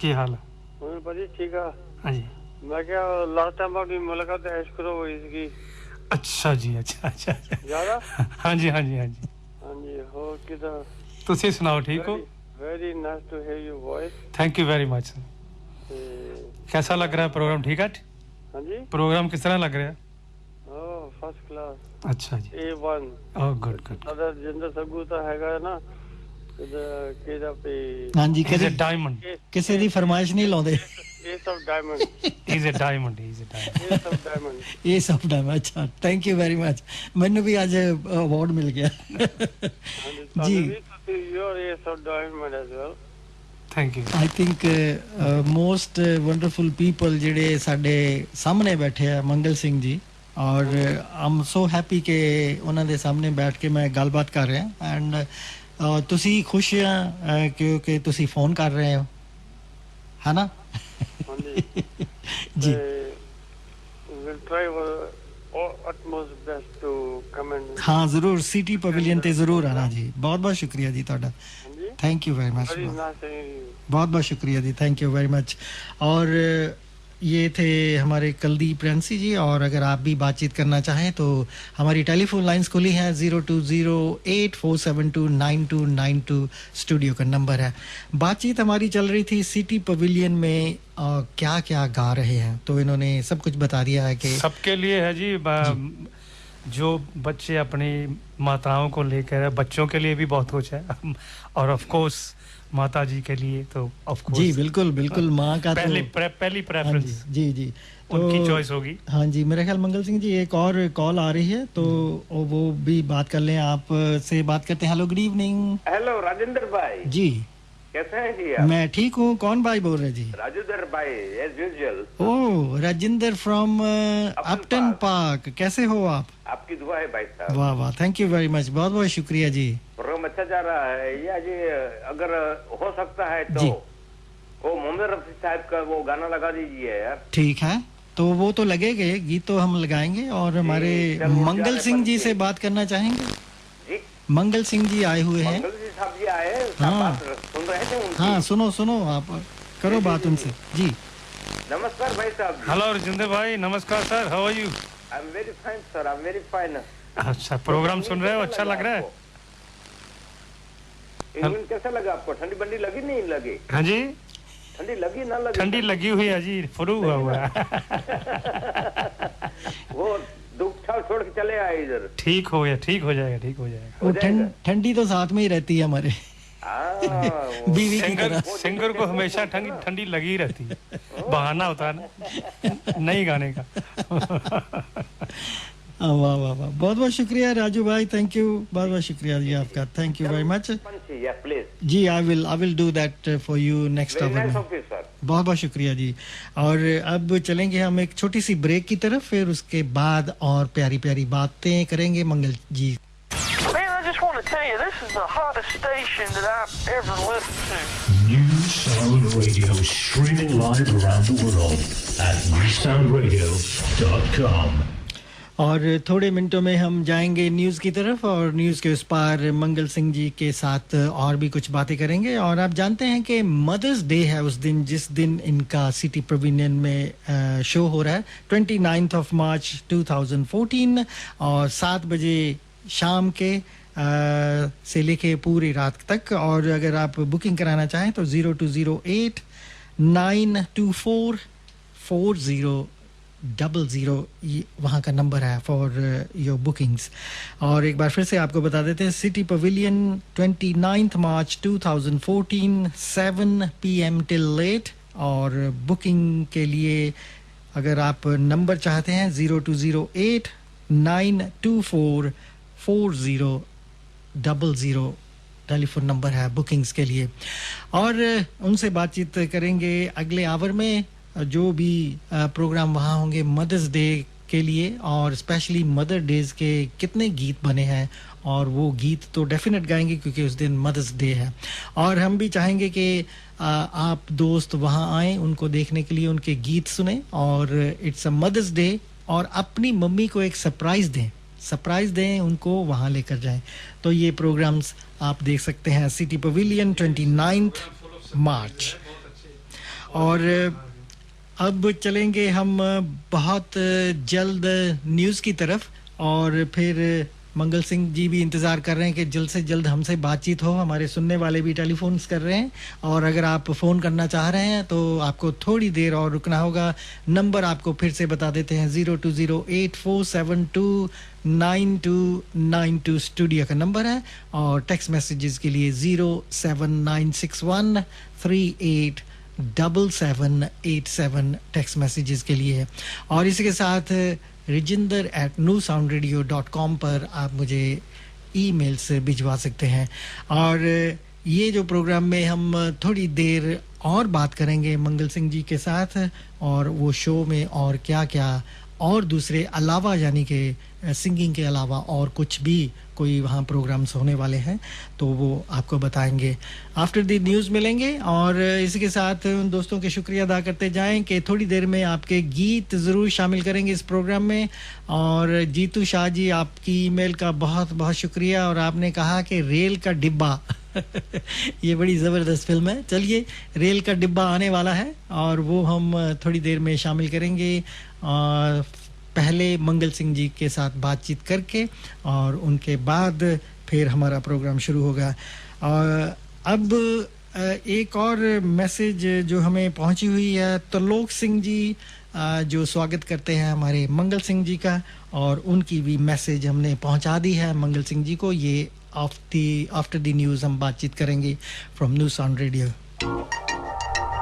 ਕੀ ਹਾਲ ਹੈ ਹਾਂ ਭਾਜੀ ਠੀਕ ਆ ਹਾਂਜੀ ਮੈਂ ਕਿਹਾ ਲਾਸਟ ਟਾਈਮ ਆਪਣੀ ਮੁਲਾਕਾਤ ਐਸ਼ ਕਰੋ ਹੋਈ ਸੀ ਅੱਛਾ ਜੀ ਅੱਛਾ ਜ਼ਿਆਦਾ ਹਾਂਜੀ ਹੋ ਕਿਦਾਂ ਤੁਸੀਂ ਸੁਣਾਓ ਠੀਕ ਹੋ very nice to hear your voice thank you very much कैसा लग रहा है प्रोग्राम ठीक है हाँ जी प्रोग्राम किस तरह लग रहा है ओह फर्स्ट क्लास अच्छा जी A1 ओह गुड अदर जिंदर सगू तो हैगा ना किदा पे हां जी किसे डायमंड किसे दी फरमाइश नहीं लाਉਂਦੇ Ace of Diamond he's a diamond Ace of Diamond अच्छा थैंक यू वेरी मच ਮੈਨੂੰ ਵੀ ਅੱਜ ਅਵਾਰਡ ਮਿਲ ਗਿਆ जी your years of diamond as well. Thank you. I think most wonderful people ਜਿਹੜੇ ਸਾਡੇ ਸਾਹਮਣੇ ਬੈਠੇ ਆ ਮੰਗਲ ਸਿੰਘ ਜੀ ਔਰ I'm so happy ਕਿ ਉਹਨਾਂ ਦੇ ਸਾਹਮਣੇ ਬੈਠ ਕੇ ਮੈਂ ਗੱਲਬਾਤ ਕਰ ਰਿਹਾ ਐਂਡ ਤੁਸੀਂ ਖੁਸ਼ ਆ ਕਿਉਂਕਿ ਤੁਸੀਂ ਫੋਨ ਕਰ ਰਹੇ ਹੋ ਹੈ ਨਾ ਜੀ we'll try our utmost best to come and हाँ जरूर सिटी पवेलियन ते जरूर आना जी बहुत शुक्रिया जी ਤੁਹਾਡਾ थैंक यू वेरी मच बहुत शुक्रिया जी थैंक यू वेरी मच और ये थे हमारे कुलदीप रेंसी जी और अगर आप भी बातचीत करना चाहें तो हमारी टेलीफोन लाइंस खुली हैं 020847299292 स्टूडियो का नंबर है बातचीत हमारी चल रही थी सिटी पवेलियन में क्या-क्या गा रहे हैं तो इन्होंने सब कुछ बता दिया है कि सबके लिए है जी जो बच्चे अपनी माताओं को लेकर बच्चों के लिए भी बहुत कुछ है और ऑफ कोर्स माता जी के लिए तो ऑफ कोर्स जी बिल्कुल मां का पहली प्रेफरेंस जी उनकी चॉइस होगी हां जी मेरे ख्याल मंगल सिंह जी एक और कॉल आ रही है तो वो भी बात कर लें आप से बात करते हैं hello good evening hello Rajendra भाई जी कैसे हैं जी आप? मैं ठीक हूँ कौन भाई बोल रहे जी राजेंद्र भाई as usual oh Rajendra from Upton Park कैसे हो आप आपकी दुआ है भाई साहब वाह थैंक यू वेरी मच बहुत शुक्रिया जी प्रोग्राम अच्छा जा रहा है या जी अगर हो सकता है तो वो मोहम्मद रफी साहब का वो गाना लगा दीजिए यार ठीक है तो वो तो लगेगा गीत तो हम लगाएंगे और हमारे मंगल सिंह जी से बात करना चाहेंगे जी मंगल सिंह जी आए हुए हैं मंगल जी साहब जी आए सुन रहे थे हाँ सुनो आप करो बात उनसे जी नमस्कार भाई साहब हेलो राजेंद्र भाई नमस्कार sir how are you I am very fine sir I am very fine अच्छा प्रोग्राम सुन रहे हो अच्छा लग रहा है इंग्लैंड कैसा लगा आपको ठंडी बंडी लगी नहीं लगी हाँ जी ठंडी लगी ना लगी ठंडी लगी हुई है जी फ्लू हुआ है वो दुख छोड़ के चले आए इधर ठीक हो जाएगा वो ठंडी तो साथ में ही रहती है हमारे बीवी की तरह सिंगर को हमेशा ठंडी लगी रहती है बहाना होता है ना नहीं गाने का वाह बहुत शुक्रिया राजू भाई थैंक यू बहुत शुक्रिया जी आपका थैंक यू वेरी मच जी I will do that for you next hour में बहुत शुक्रिया जी और अब चलेंगे हम एक छोटी सी ब्रेक की तरफ फिर उसके बाद और प्यारी बातें करेंगे मंगल जी want to tell you, this is the hottest station that I've ever listened to. New Sound Radio, streaming live around the world at newsoundradio.com. और थोड़े मिनटों में हम जाएंगे न्यूज़ की तरफ और न्यूज़ के उस पार मंगल सिंह जी के साथ और भी कुछ बातें करेंगे और आप जानते हैं कि मदर्स डे है उस दिन जिस दिन इनका सिटी पवेलियन में शो हो रहा है 29th of March 2014 और 7 बजे शाम के से लेके पूरी रात तक और अगर आप बुकिंग कराना चाहें तो 0208 924 4000 वहाँ का नंबर है फॉर योर बुकिंग्स और एक बार फिर से आपको बता देते हैं city pavilion 29th March 2014 7 PM till late और बुकिंग के लिए अगर आप नंबर चाहते हैं 0208 924 4000 टेलीफोन नंबर है बुकिंग्स के लिए और उनसे बातचीत करेंगे अगले आवर में जो भी प्रोग्राम वहाँ होंगे मदर्स डे के लिए और स्पेशली मदर डेज के कितने गीत बने हैं और वो गीत तो डेफिनेट गाएंगे क्योंकि उस दिन मदर्स डे है और हम भी चाहेंगे कि आप दोस्त वहाँ आएं उनको देखने के लिए उनके गीत सुने और इट्स अ मदर्स डे और अपनी मम्मी को एक सरप्राइज दें उनको वहाँ लेकर जाएं तो ये प्रोग्राम्स आप देख सकते हैं सिटी पवेलियन 29th March और अब चलेंगे हम बहुत जल्द न्यूज़ की तरफ और फिर मंगल सिंह जी भी इंतज़ार कर रहे हैं कि जल्द से जल्द हमसे बातचीत हो हमारे सुनने वाले भी टेलीफोन्स कर रहे हैं और अगर आप फ़ोन करना चाह रहे हैं तो आपको थोड़ी देर और रुकना होगा नंबर आपको फिर से बता देते हैं 020847299292 स्टूडियो का नंबर है और टेक्स्ट मैसेजेस के लिए 07961387787 टेक्स्ट मैसेजेस के लिए और इसी के साथ Rajinder@newsoundradio.com पर आप मुझे ईमेल से भिजवा सकते हैं। और ये जो प्रोग्राम में हम थोड़ी देर और बात करेंगे मंगल सिंह जी के साथ, और वो शो में और क्या-क्या और दूसरे अलावा यानी कि सिंगिंग के अलावा और कुछ भी कोई वहाँ प्रोग्राम्स होने वाले हैं तो वो आपको बताएंगे। आफ्टर द न्यूज़ मिलेंगे, और इसी के साथ उन दोस्तों के शुक्रिया अदा करते जाएं कि थोड़ी देर में आपके गीत ज़रूर शामिल करेंगे इस प्रोग्राम में। और जीतू शाह जी, आपकी ईमेल का बहुत बहुत शुक्रिया, और आपने कहा कि रेल का डिब्बा ये बड़ी ज़बरदस्त फिल्म है। चलिए, रेल का डिब्बा आने वाला है और वो हम थोड़ी देर में शामिल करेंगे। पहले मंगल सिंह जी के साथ बातचीत करके और उनके बाद फिर हमारा प्रोग्राम शुरू होगा। और अब एक और मैसेज जो हमें पहुंची हुई है, त्रिलोक सिंह जी जो स्वागत करते हैं हमारे मंगल सिंह जी का, और उनकी भी मैसेज हमने पहुंचा दी है मंगल सिंह जी को। ये आफ्टर द न्यूज़ हम बातचीत करेंगे from new sound radio.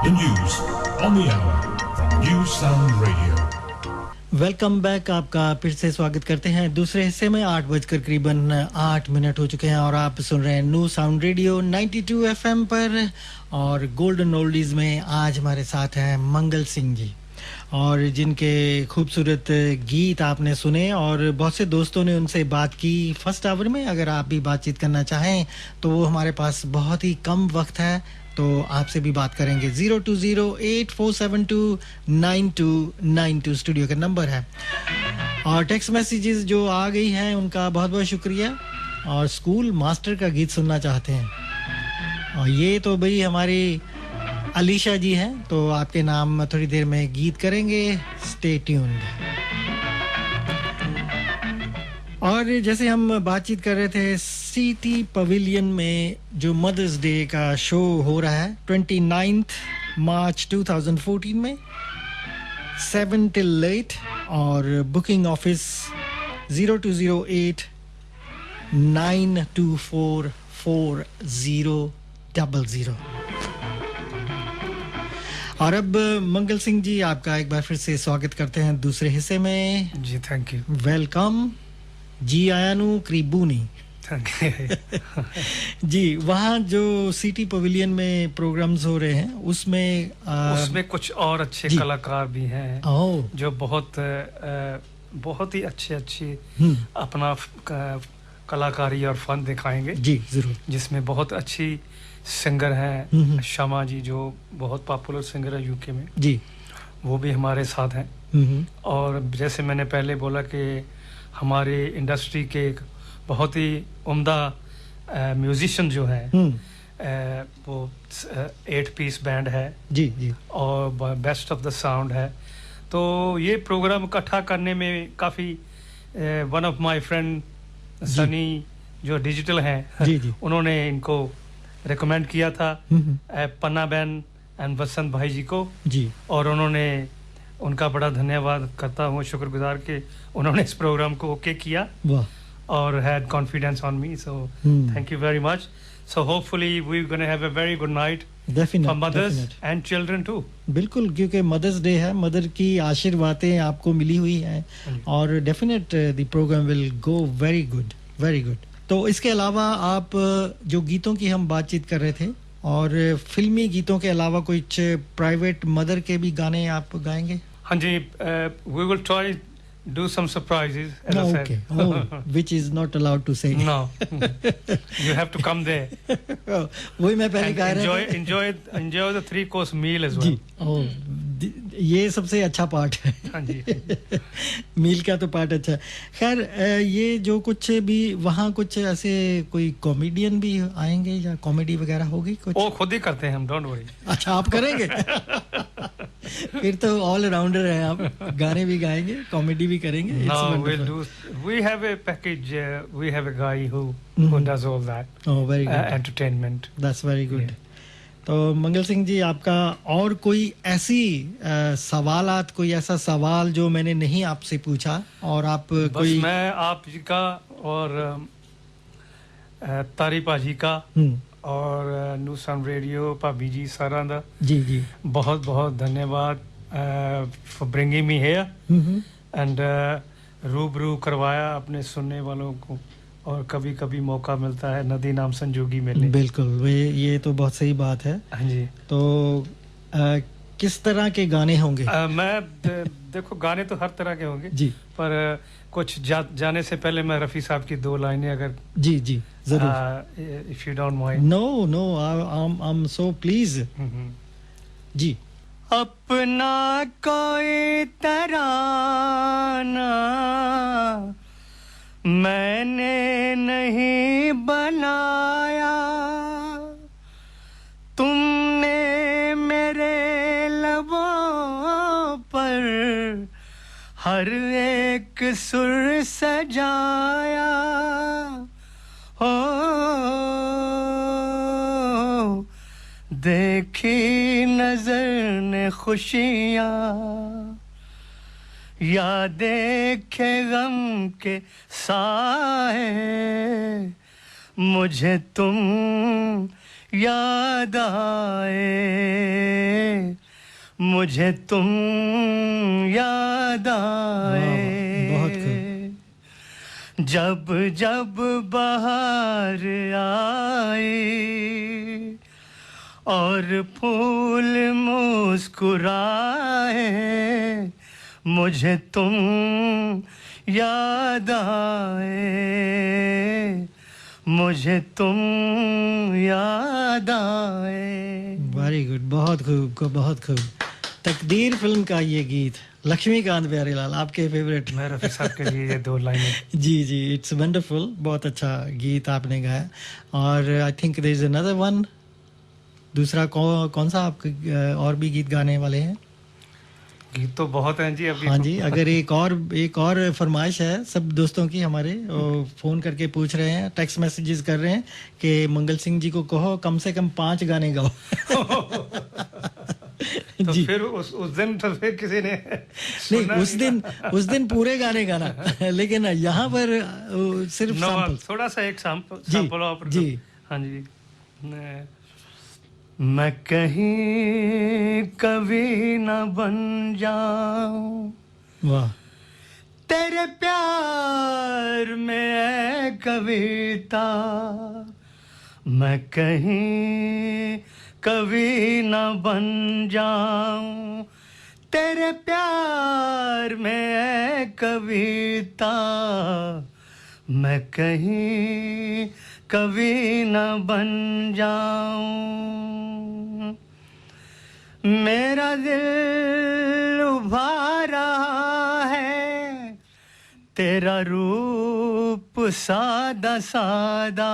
The news on the hour from New Sound Radio. Welcome back, आपका फिर से स्वागत करते हैं दूसरे हिस्से में। 8:08 हो चुके हैं और आप सुन रहे हैं न्यू साउंड रेडियो 92 FM पर। और गोल्डन ओल्डीज में आज हमारे साथ हैं मंगल सिंह जी, और जिनके खूबसूरत गीत आपने सुने, और बहुत से दोस्तों ने उनसे बात की फर्स्ट आवर में। अगर आप भी बातचीत करना चाहें तो वो हमारे पास बहुत ही कम वक्त है, तो आपसे भी बात करेंगे। 0208-472-9292 स्टूडियो का नंबर है। और टेक्स्ट मैसेजेस जो आ गई हैं उनका बहुत बहुत शुक्रिया। और स्कूल मास्टर का गीत सुनना चाहते हैं, और ये तो भाई हमारी अलीशा जी हैं, तो आपके नाम थोड़ी देर में गीत करेंगे। Stay tuned. और जैसे हम बातचीत कर रहे थे, सिटी पवेलियन में जो मदर्स डे का शो हो रहा है 29 मार्च 2014 में 7 till 8, और बुकिंग ऑफिस 0208-924-4000। और अब मंगल सिंह जी, आपका एक बार फिर से स्वागत करते हैं दूसरे हिस्से में। जी, थैंक यू। वेलकम जी। आयानु क्रिबूनी जी, वहाँ जो सिटी पवेलियन में प्रोग्राम्स हो रहे हैं उसमें कुछ और अच्छे कलाकार भी हैं जो बहुत ही अच्छे अपना कलाकारी और फन दिखाएंगे। जी जरूर। जिसमें बहुत अच्छी सिंगर हैं शमा जी, जो बहुत पॉपुलर सिंगर है यूके में जी, वो भी हमारे साथ हैं। और जैसे मैंने पहले बोला कि हमारे इंडस्ट्री के एक बहुत ही उम्दा म्यूजिशियन जो है वो 8 पीस बैंड है जी जी, और बेस्ट ऑफ द साउंड है। तो ये प्रोग्राम इकट्ठा करने में काफ़ी one of my friend Sunny जो डिजिटल हैं जी जी, उन्होंने इनको रिकमेंड किया था पन्ना बैन एंड बसंत भाई जी को जी, और उन्होंने उनका बड़ा धन्यवाद करता हूँ, शुक्रगुजार के उन्होंने इस प्रोग्राम को ओके किया और had confidence on me, so thank you very much. So hopefully we're going to have a very good night for mothers and children too. बिल्कुल, क्योंकि मदर्स डे है, मदर की आशीर्वादें आपको मिली हुई हैं, और definite the programme will go very good, very good. तो इसके अलावा आप जो गीतों की हम बातचीत कर रहे थे, और फिल्मी गीतों के अलावा कुछ प्राइवेट मदर के भी गाने आप गाएंगे? हाँ जी, we will try do some surprises as I said. Which is not allowed to say. No. You have to come there. वही मैं पहले कह रहा था। Enjoy the 3-course meal as well. ये सबसे अच्छा पार्ट है। हाँ जी। मील का तो पार्ट अच्छा है। खैर, ये जो कुछ भी वहाँ कुछ ऐसे कोई कॉमेडियन भी आएंगे या कॉमेडी वगैरह होगी कुछ? वो खुद ही करते हैं हम, डोंट वरी। अच्छा, आप करेंगे? फिर तो ऑल राउंडर हैं आप, गाने भी गाएंगे, कॉमेडी भी करेंगे। No, we'll do. We have a package. We have a guy who does all that. Oh, very good. Entertainment. That's very good. Yeah. तो मंगल सिंह जी, आपका और कोई ऐसी सवालात, कोई ऐसा सवाल जो मैंने नहीं आपसे पूछा, और आप कोई? बस मैं आप जी का और तारीपा जी का और न्यू साउंड रेडियो भाभी जी सारा दा जी जी बहुत बहुत धन्यवाद for bringing me here and रूबरू करवाया अपने सुनने वालों को और कभी-कभी मौका मिलता है नदी नाम संजोगी मिलने। बिल्कुल, वे ये तो बहुत सही बात है। हाँ जी। तो किस तरह के गाने होंगे? देखो गाने तो हर तरह के होंगे जी, पर कुछ जाने से पहले मैं रफ़ी साहब की 2 लाइनें अगर जी जी जरूर, if you don't mind. No no, I am so please. जी। अपना कोई तराना मैंने नहीं बनाया, तुमने मेरे लबों पर हर एक सुर सजाया। हो देखी नजर ने खुशियाँ या देखे गम के साए, मुझे तुम याद आए, मुझे तुम याद आए। जब जब बाहर आए और फूल मुस्कुराए, मुझे तुम याद आए, मुझे तुम याद आए। वेरी गुड, बहुत खूब, बहुत खूब। तकदीर फिल्म का ये गीत, लक्ष्मीकांत प्यारेलाल, आपके फेवरेट। मैं रफ़ी साहब के लिए ये 2 लाइनें। जी जी, इट्स वंडरफुल, बहुत अच्छा गीत आपने गाया। और I think there is another one, दूसरा कौन सा आपके और भी गीत गाने वाले हैं? गीत तो बहुत हैं जी अभी। हाँ जी, अगर एक और फरमाइश है सब दोस्तों की, हमारे फोन करके पूछ रहे हैं, टेक्स्ट मैसेजेस कर रहे हैं कि मंगल सिंह जी को कहो कम से कम 5 गाने गाओ। तो फिर उस दिन तो फिर किसी ने नहीं, उस दिन पूरे गाने गाना, लेकिन यहाँ पर सिर्फ सैंपल, थोड़ा सा एक सैंपल आप। जी हाँ जी। मैं कहीं कभी न बन जाऊं, वाह, तेरे प्यार में है कविता, मैं कहीं कभी न बन जाऊं, तेरे प्यार में है कविता, मैं कहीं कभी न बन जाऊं। मेरा दिल उभा रहा है, तेरा रूप सादा सादा,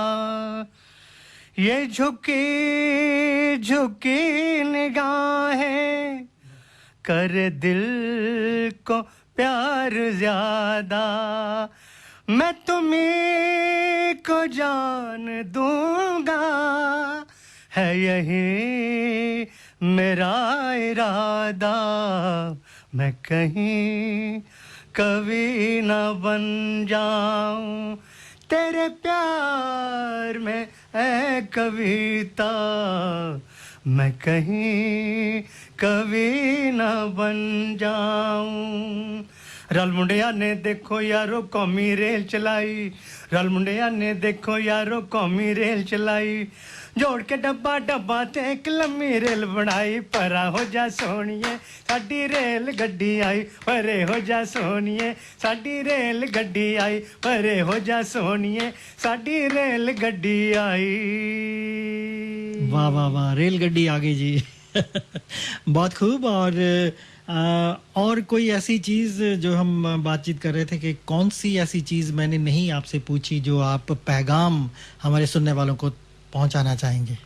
ये झुकी झुकी निगाहें करे दिल को प्यार ज्यादा, मैं तुम्हीं को जान दूंगा, है यही मेरा इरादा, मैं कहीं कभी न बन जाऊं, तेरे प्यार में है कविता, मैं कहीं कभी न बन जाऊं। रल मुंडिया ने देखो यारो कौमी रेल चलाई, रल मुंडिया ने देखो यारो कौमी रेल चलाई, जोड़ के डब्बा डब्बा ते एक लम्मी रेल बनाई, परा हो जा सोनिए साडी रेल गड्डी आई, परे हो जा सोनिए साडी रेल गड्डी आई, परे हो जा सोनिए साडी रेल गड्डी आई। वाह वाह वाह, रेल गड्डी आ गई जी। बहुत खूब। और कोई ऐसी चीज़ जो हम बातचीत कर रहे थे कि कौन सी ऐसी चीज़ मैंने नहीं आपसे पूछी जो आप पैगाम हमारे सुनने वालों को पहुंचाना चाहेंगे?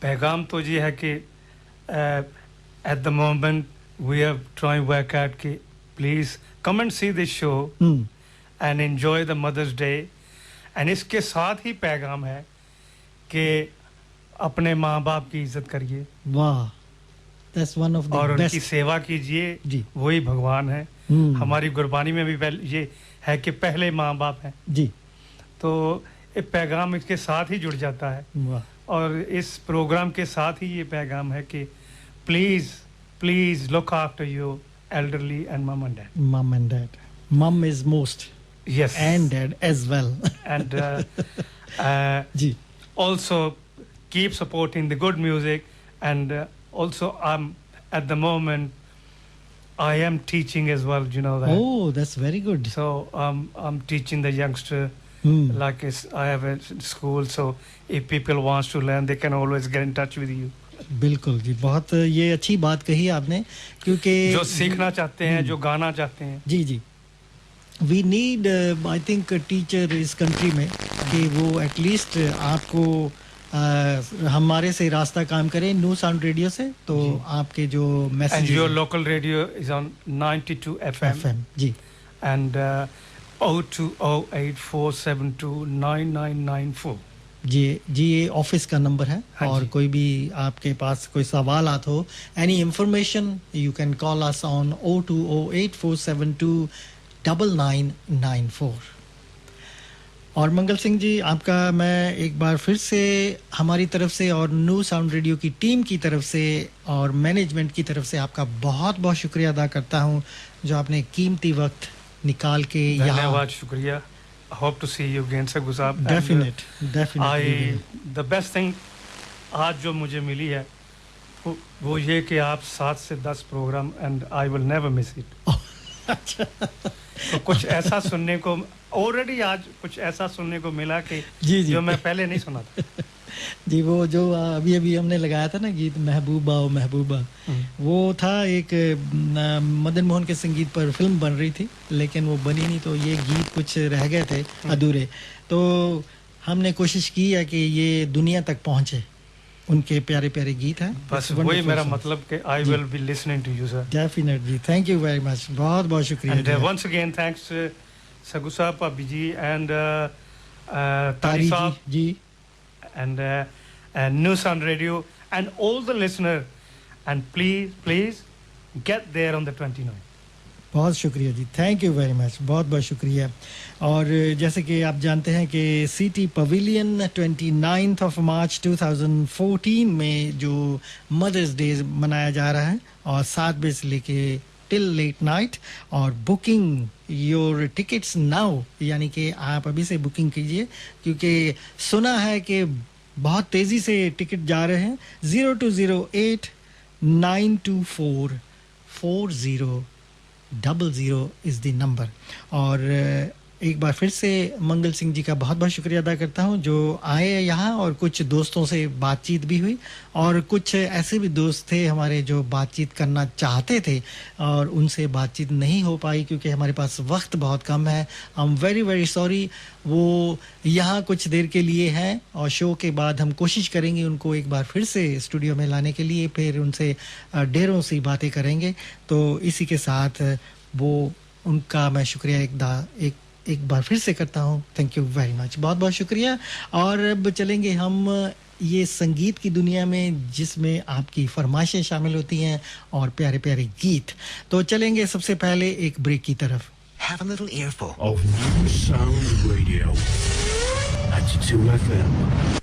पैगाम तो जी है कि at the moment we have trying work out कि please come and see this show and enjoy the mother's day. And इसके साथ ही पैगाम है कि अपने माँ बाप की इज्जत करिए। वाह, That's one of the और best. उनकी सेवा कीजिए, वही भगवान है। हमारी गुरबानी में भी ये है कि पहले माँ बाप हैं जी। तो ये पैगाम इसके साथ ही जुड़ जाता है। वाह। और इस प्रोग्राम के साथ ही ये पैगाम है कि please please look after your elderly and मम एंड डैड। मम एंड डैड, मम is most Yes. And dad as well. And also keep supporting the good music. And also at the moment I am teaching as well, you know that. Oh, that's very good. So I'm teaching the youngster. Like I have a school, so if people wants to learn, they can always get in touch with you. बिल्कुल जी, बहुत ये अच्छी बात कही आपने, क्योंकि जो सीखना चाहते हैं, जो गाना चाहते हैं, जी जी, we need I think a teacher इस कंट्री में कि वो एटलीस्ट आपको हमारे से रास्ता काम करे न्यू साउंड रेडियो से, तो आपके जो message and your local radio is on 92 FM जी, and 020847299994 जी ये ऑफिस का नंबर है, और कोई भी आपके पास कोई सवालात हो, any information, you can call us on 020847299994। और मंगल सिंह जी, आपका मैं एक बार फिर से हमारी तरफ से और न्यू साउंड रेडियो की टीम की तरफ से और मैनेजमेंट की तरफ से आपका बहुत बहुत शुक्रिया अदा करता हूं, जो आपने कीमती वक्त निकाल के यहाँ। धन्यवाद, शुक्रिया। I hope to see you again, Sagu Saab. Definitely. The best thing आज जो मुझे मिली है वो ये कि आप 7 से 10 programme and I will never miss it. अच्छा। तो कुछ ऐसा सुनने को ऑलरेडी आज कुछ ऐसा सुनने को मिला कि जो मैं पहले नहीं सुना था। जी, वो जो अभी हमने लगाया था ना गीत महबूबा ओ महबूबा, वो था एक मदन मोहन के संगीत पर फिल्म बन रही थी, लेकिन वो बनी नहीं, तो ये गीत कुछ रह गए थे अधूरे, तो हमने कोशिश की है कि ये दुनिया तक पहुंचे, उनके प्यारे प्यारे गीत हैं। बस वही मेरा मतलब कि I will be listening to you sir. Definitely, thank you very much, बहुत बहुत शुक्रिया। And once again thanks Sagu साहब, अभी जी एंड तारी साहब जी, and New Sound Radio and all the listener, and please get there on the 29th. बहुत शुक्रिया जी, thank you very much, बहुत बहुत शुक्रिया। और जैसे कि आप जानते हैं कि सिटी पवेलियन 29 ऑफ मार्च 2014 में जो मदर्स डे मनाया जा रहा है, और 7 बजे से लेके टिल लेट नाइट, और बुकिंग योर टिकट्स नाउ, यानी कि आप अभी से बुकिंग कीजिए, क्योंकि सुना है कि बहुत तेज़ी से टिकट जा रहे हैं। 0208-924-4000 इज़ द नंबर। और एक बार फिर से मंगल सिंह जी का बहुत बहुत शुक्रिया अदा करता हूं, जो आए यहाँ, और कुछ दोस्तों से बातचीत भी हुई, और कुछ ऐसे भी दोस्त थे हमारे जो बातचीत करना चाहते थे और उनसे बातचीत नहीं हो पाई क्योंकि हमारे पास वक्त बहुत कम है। आई एम वेरी वेरी सॉरी। वो यहाँ कुछ देर के लिए हैं, और शो के बाद हम कोशिश करेंगे उनको एक बार फिर से स्टूडियो में लाने के लिए, फिर उनसे ढेरों सी बातें करेंगे। तो इसी के साथ वो उनका मैं शुक्रिया एक बार फिर से करता हूँ। थैंक यू वेरी मच, बहुत बहुत शुक्रिया। और अब चलेंगे हम ये संगीत की दुनिया में, जिसमें आपकी फरमाइशें शामिल होती हैं और प्यारे प्यारे गीत। तो चलेंगे सबसे पहले एक ब्रेक की तरफ। Have a little earful of New Sound Radio 92 FM.